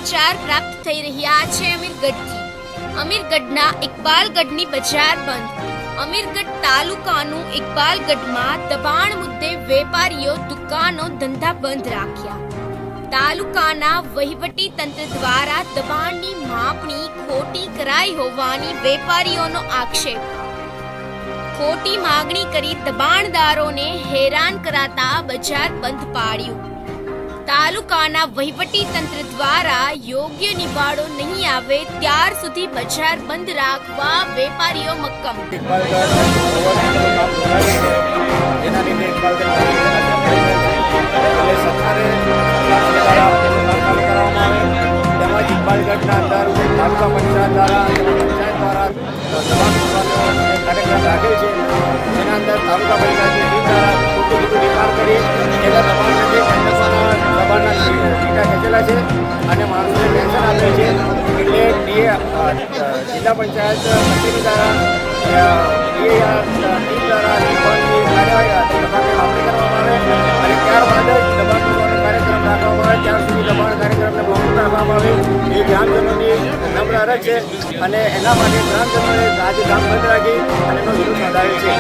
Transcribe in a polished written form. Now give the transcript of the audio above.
સમાચાર પ્રાપ્ત થઈ રહ્યા છે અમીરગઢથી। અમીરગઢના ઇકબાલગઢની બજાર બંધ। અમીરગઢ તાલુકાનું ઇકબાલગઢમાં દબાણ મુદ્દે વેપારીઓ દુકાનો ધંધા બંધ રાખ્યા। તાલુકાના વહીવટી તંત્ર દ્વારા દબાણની માપણી ખોટી કરાઈ હોવાની વેપારીઓનો આક્ષેપ। ખોટી માગણી કરી દબાણદારોને હેરાન કરાતા બજાર બંધ પાડ્યું। તાલુકાના વહીવટી તંત્ર દ્વારા યોગ્ય નિવાડો નહીં આવે ત્યાર સુધી બજાર બંધ રાખવા વેપારીઓ મક્કમ। ઇકબાલગઢના અંદર તાલુકા પંચાયત દ્વારા કાર્યક્રમ રાખેલ છે, જેના અંદર તાલુકા પંચાયતની ટીમ દ્વારા ખોટું નિકાલ કરી એના દબાણના ટીકા ખેંચેલા છે અને માણસોને પેન્શન આપેલ છે। એટલે જિલ્લા પંચાયત કચેરી દ્વારા ટીમ દ્વારા દબાણની માપણી કરવામાં આવે અને ત્યારબાદ જ દબાણનો કાર્યક્રમ રાખવામાં આવે। ત્યાર સુધી દબાણ કાર્યક્રમને મોકૂફ રાખવામાં આવે એ ગ્રામજનોની નમ્ર અરજ છે અને એના માટે ગ્રામજનોએ આજે ગામ બંધ રાખી અને એનો વિરોધ નોંધાવ્યો છે।